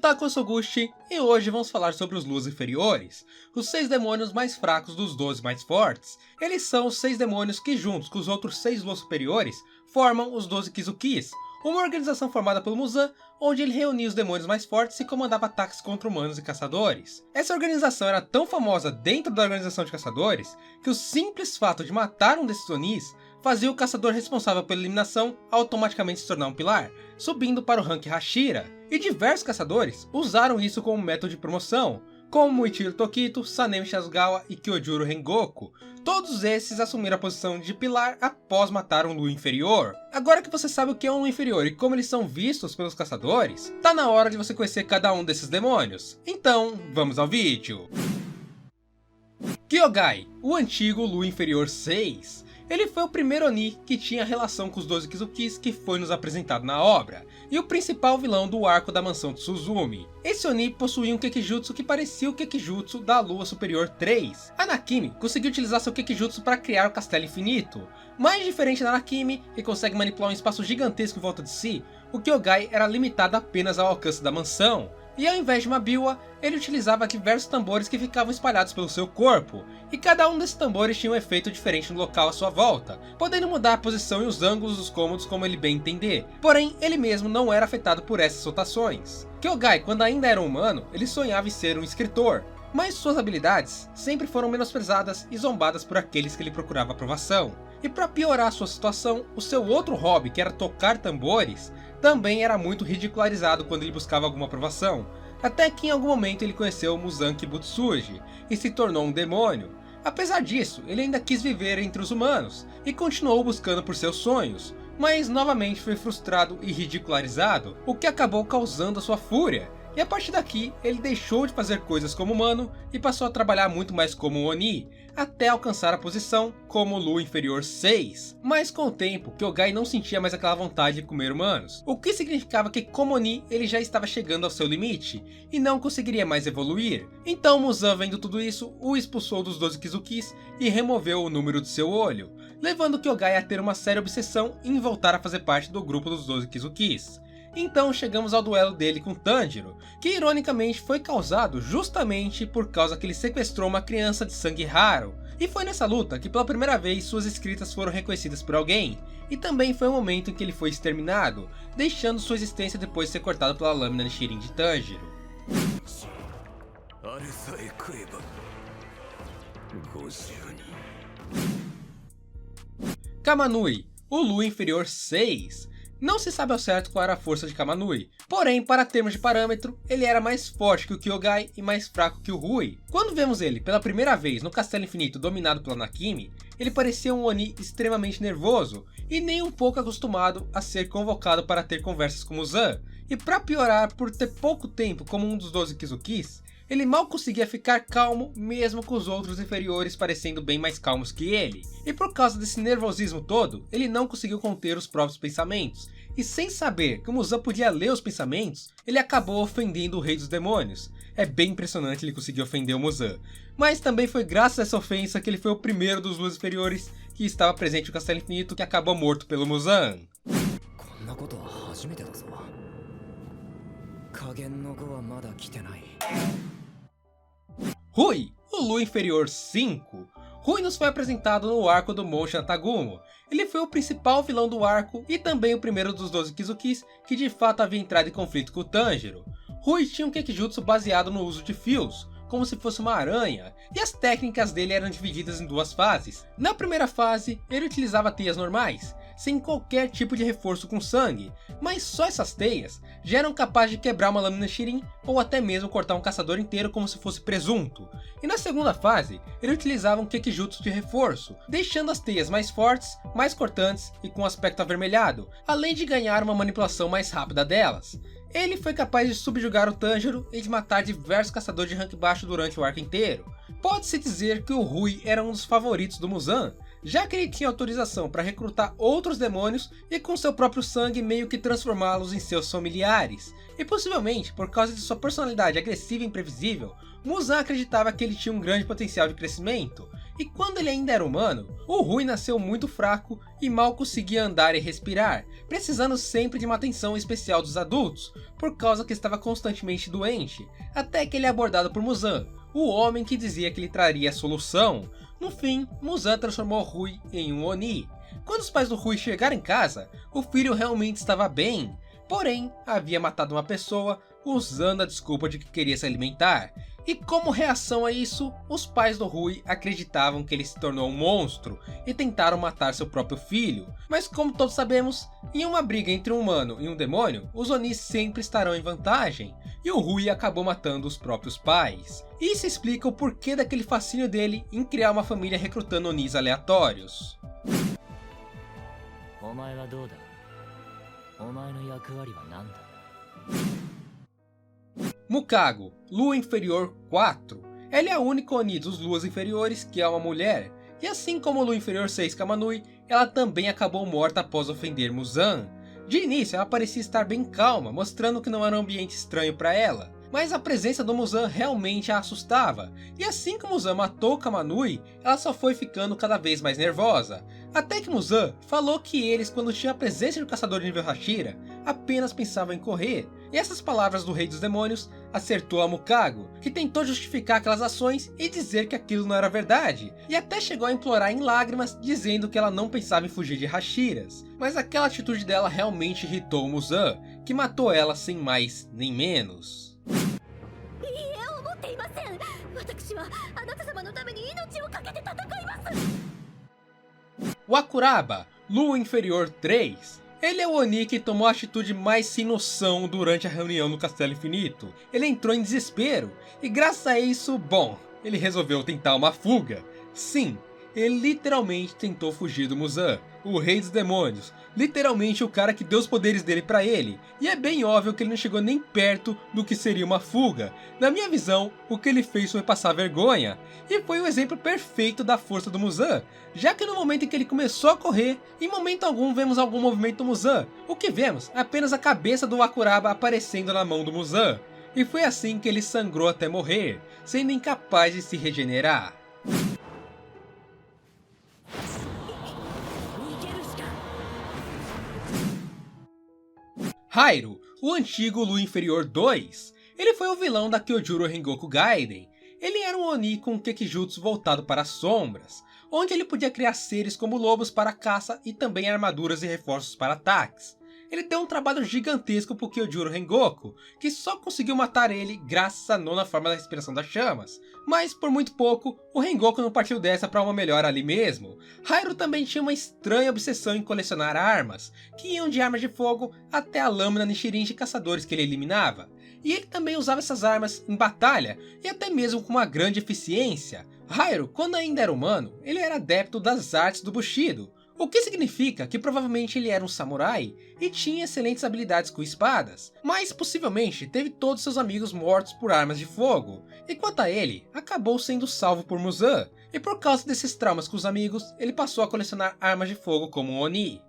Otaku, eu sou Gusti, e hoje vamos falar sobre os Luas inferiores, os 6 demônios mais fracos dos 12 mais fortes. Eles são os 6 demônios que, juntos com os outros 6 Luas superiores, formam os 12 Kizukis, uma organização formada pelo Muzan, onde ele reunia os demônios mais fortes e comandava ataques contra humanos e caçadores. Essa organização era tão famosa dentro da organização de caçadores, que o simples fato de matar um desses Onis fazia o caçador responsável pela eliminação automaticamente se tornar um pilar, subindo para o rank Hashira. E diversos caçadores usaram isso como método de promoção, como Muichiro Tokito, Sanemi Shasugawa e Kyojuro Rengoku. Todos esses assumiram a posição de pilar após matar um Lu inferior. Agora que você sabe o que é um Lu inferior e como eles são vistos pelos caçadores, tá na hora de você conhecer cada um desses demônios. Então, vamos ao vídeo! Kyogai, o antigo Lu inferior 6. Ele foi o primeiro Oni que tinha relação com os 12 Kizukis que foi nos apresentado na obra, e o principal vilão do arco da mansão Tsuzumi. Esse Oni possuía um Kekijutsu que parecia o Kekijutsu da Lua Superior 3. A Nakimi conseguiu utilizar seu Kekijutsu para criar o Castelo Infinito. Mais diferente da Nakimi, que consegue manipular um espaço gigantesco em volta de si, o Kyogai era limitado apenas ao alcance da mansão. E ao invés de uma biwa, ele utilizava diversos tambores que ficavam espalhados pelo seu corpo, e cada um desses tambores tinha um efeito diferente no local à sua volta, podendo mudar a posição e os ângulos dos cômodos como ele bem entender, porém ele mesmo não era afetado por essas rotações. Kyogai, quando ainda era um humano, ele sonhava em ser um escritor, mas suas habilidades sempre foram menosprezadas e zombadas por aqueles que lhe procuravam aprovação. E para piorar sua situação, o seu outro hobby, que era tocar tambores, também era muito ridicularizado quando ele buscava alguma aprovação, até que em algum momento ele conheceu Muzan Kibutsuji e se tornou um demônio. Apesar disso, ele ainda quis viver entre os humanos e continuou buscando por seus sonhos, mas novamente foi frustrado e ridicularizado, o que acabou causando a sua fúria. E a partir daqui, ele deixou de fazer coisas como humano e passou a trabalhar muito mais como um Oni, até alcançar a posição como Lu inferior 6. Mas com o tempo, Kyogai não sentia mais aquela vontade de comer humanos, o que significava que como Oni ele já estava chegando ao seu limite e não conseguiria mais evoluir. Então Muzan, vendo tudo isso, o expulsou dos 12 Kizukis e removeu o número do seu olho, levando Kyogai a ter uma séria obsessão em voltar a fazer parte do grupo dos 12 Kizukis. Então chegamos ao duelo dele com Tanjiro, que ironicamente foi causado justamente por causa que ele sequestrou uma criança de sangue raro. E foi nessa luta que pela primeira vez suas escritas foram reconhecidas por alguém, e também foi o momento em que ele foi exterminado, deixando sua existência depois de ser cortado pela lâmina Nichirin de Tanjiro. Kamanui, o Lu inferior 6. Não se sabe ao certo qual era a força de Kamanui, porém, para termos de parâmetro, ele era mais forte que o Kyogai e mais fraco que o Rui. Quando vemos ele pela primeira vez no Castelo Infinito dominado pela Nakimi, ele parecia um Oni extremamente nervoso e nem um pouco acostumado a ser convocado para ter conversas com Muzan. E para piorar, por ter pouco tempo como um dos 12 Kizukis, ele mal conseguia ficar calmo mesmo com os outros inferiores parecendo bem mais calmos que ele. E por causa desse nervosismo todo, ele não conseguiu conter os próprios pensamentos. E sem saber que o Muzan podia ler os pensamentos, ele acabou ofendendo o Rei dos Demônios. É bem impressionante ele conseguir ofender o Muzan. Mas também foi graças a essa ofensa que ele foi o primeiro dos Lus inferiores que estava presente no Castelo Infinito que acabou morto pelo Muzan. Rui, o Lu inferior 5. Rui nos foi apresentado no arco do Monte Natagumo. Ele foi o principal vilão do arco e também o primeiro dos 12 Kizukis que de fato havia entrado em conflito com o Tanjiro. Rui tinha um Kekijutsu baseado no uso de fios, como se fosse uma aranha, e as técnicas dele eram divididas em duas fases. Na primeira fase, ele utilizava teias normais, sem qualquer tipo de reforço com sangue, mas só essas teias já eram capazes de quebrar uma lâmina Shirin ou até mesmo cortar um caçador inteiro como se fosse presunto. E na segunda fase, ele utilizava um Kekijutsu de reforço, deixando as teias mais fortes, mais cortantes e com aspecto avermelhado, além de ganhar uma manipulação mais rápida delas. Ele foi capaz de subjugar o Tanjiro e de matar diversos caçadores de rank baixo durante o arco inteiro. Pode-se dizer que o Rui era um dos favoritos do Muzan, já que ele tinha autorização para recrutar outros demônios e com seu próprio sangue meio que transformá-los em seus familiares. E possivelmente, por causa de sua personalidade agressiva e imprevisível, Muzan acreditava que ele tinha um grande potencial de crescimento, e quando ele ainda era humano, o Rui nasceu muito fraco e mal conseguia andar e respirar, precisando sempre de uma atenção especial dos adultos, por causa que estava constantemente doente, até que ele é abordado por Muzan, o homem que dizia que lhe traria a solução. No fim, Muzan transformou Rui em um Oni. Quando os pais do Rui chegaram em casa, o filho realmente estava bem, porém havia matado uma pessoa usando a desculpa de que queria se alimentar. E como reação a isso, os pais do Rui acreditavam que ele se tornou um monstro e tentaram matar seu próprio filho. Mas como todos sabemos, em uma briga entre um humano e um demônio, os Onis sempre estarão em vantagem, e o Rui acabou matando os próprios pais. Isso explica o porquê daquele fascínio dele em criar uma família recrutando Onis aleatórios. Mukago, Lua Inferior 4. Ela é a única Oni dos Luas Inferiores que é uma mulher, e assim como o Lua Inferior 6 Kamanui, ela também acabou morta após ofender Muzan. De início ela parecia estar bem calma, mostrando que não era um ambiente estranho para ela, mas a presença do Muzan realmente a assustava, e assim que Muzan matou Kamanui, ela só foi ficando cada vez mais nervosa, até que Muzan falou que eles, quando tinham a presença de um caçador de nível Hashira, apenas pensavam em correr, e essas palavras do Rei dos Demônios acertou a Mukago, que tentou justificar aquelas ações e dizer que aquilo não era verdade, e até chegou a implorar em lágrimas, dizendo que ela não pensava em fugir de Hashiras, mas aquela atitude dela realmente irritou Muzan, que matou ela sem mais nem menos. O Akuraba, Lua Inferior 3. Ele é o Oni que tomou a atitude mais sem noção durante a reunião no Castelo Infinito. Ele entrou em desespero, e graças a isso, bom, ele resolveu tentar uma fuga. Sim, ele literalmente tentou fugir do Muzan, o Rei dos Demônios, literalmente o cara que deu os poderes dele pra ele, e é bem óbvio que ele não chegou nem perto do que seria uma fuga. Na minha visão, o que ele fez foi passar vergonha, e foi o exemplo perfeito da força do Muzan, já que no momento em que ele começou a correr, em momento algum vemos algum movimento do Muzan, o que vemos é apenas a cabeça do Akuraba aparecendo na mão do Muzan, e foi assim que ele sangrou até morrer, sendo incapaz de se regenerar. Hairu, o antigo Lua Inferior 2. Ele foi o vilão da Kyojuro Rengoku Gaiden. Ele era um Oni com um Kekijutsu voltado para as sombras, onde ele podia criar seres como lobos para caça e também armaduras e reforços para ataques. Ele deu um trabalho gigantesco pro Kyojuro Rengoku, que só conseguiu matar ele graças à nona forma da respiração das chamas. Mas por muito pouco, o Rengoku não partiu dessa para uma melhora ali mesmo. Hairu também tinha uma estranha obsessão em colecionar armas, que iam de armas de fogo até a lâmina Nichirin de caçadores que ele eliminava. E ele também usava essas armas em batalha, e até mesmo com uma grande eficiência. Hairu, quando ainda era humano, ele era adepto das artes do Bushido, o que significa que provavelmente ele era um samurai e tinha excelentes habilidades com espadas, mas possivelmente teve todos seus amigos mortos por armas de fogo, e quanto a ele, acabou sendo salvo por Muzan, e por causa desses traumas com os amigos, ele passou a colecionar armas de fogo como um Oni.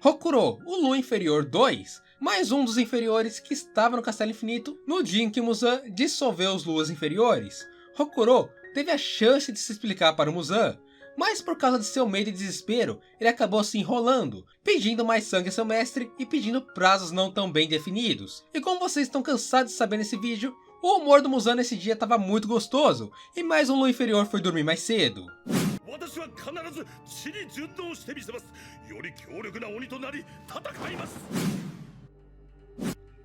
Hokuro, o Lua Inferior 2, mais um dos inferiores que estava no Castelo Infinito no dia em que Muzan dissolveu os Luas Inferiores. Hokuro teve a chance de se explicar para o Muzan, mas por causa de seu medo e desespero, ele acabou se enrolando, pedindo mais sangue a seu mestre e pedindo prazos não tão bem definidos. E como vocês estão cansados de saber nesse vídeo, o humor do Muzan nesse dia estava muito gostoso, e mais um Lua Inferior foi dormir mais cedo.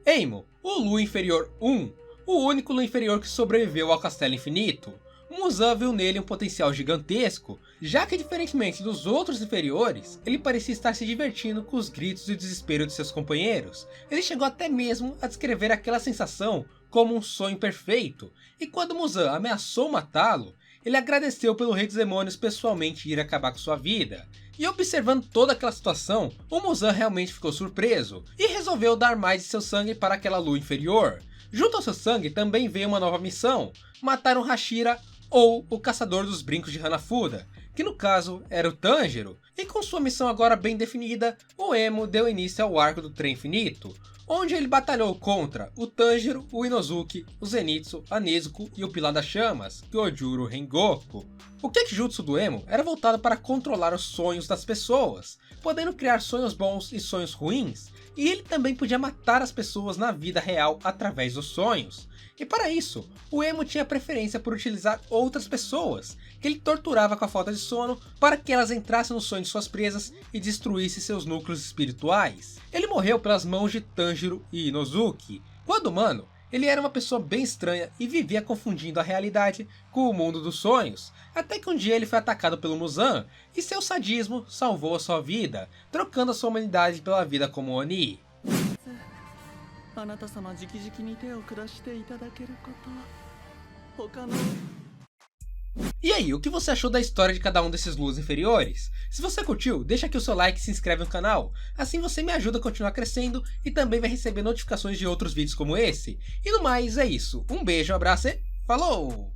Eimo, o Lua Inferior 1, o único Lua Inferior que sobreviveu ao Castelo Infinito. Muzan viu nele um potencial gigantesco, já que diferentemente dos outros inferiores, ele parecia estar se divertindo com os gritos e o desespero de seus companheiros. Ele chegou até mesmo a descrever aquela sensação como um sonho perfeito, e quando Muzan ameaçou matá-lo, ele agradeceu pelo Rei dos Demônios pessoalmente ir acabar com sua vida. E observando toda aquela situação, o Muzan realmente ficou surpreso, e resolveu dar mais de seu sangue para aquela lua inferior. Junto ao seu sangue também veio uma nova missão, matar um Hashira ou o Caçador dos Brincos de Hanafuda, que no caso era o Tanjiro, e com sua missão agora bem definida, o Emo deu início ao arco do Trem Infinito, onde ele batalhou contra o Tanjiro, o Inosuke, o Zenitsu, a Nezuko e o Pilar das Chamas, Kyojuro Rengoku. O Gekijutsu do Emo era voltado para controlar os sonhos das pessoas, podendo criar sonhos bons e sonhos ruins, e ele também podia matar as pessoas na vida real através dos sonhos. E para isso, o Emo tinha preferência por utilizar outras pessoas, que ele torturava com a falta de sono para que elas entrassem no sonho de suas presas e destruíssem seus núcleos espirituais. Ele morreu pelas mãos de Tanjiro e Inosuke. Quando humano, ele era uma pessoa bem estranha e vivia confundindo a realidade com o mundo dos sonhos, até que um dia ele foi atacado pelo Muzan e seu sadismo salvou a sua vida, trocando a sua humanidade pela vida como Oni. E aí, o que você achou da história de cada um desses Lus inferiores? Se você curtiu, deixa aqui o seu like e se inscreve no canal, assim você me ajuda a continuar crescendo e também vai receber notificações de outros vídeos como esse. E no mais, é isso, um beijo, um abraço e falou!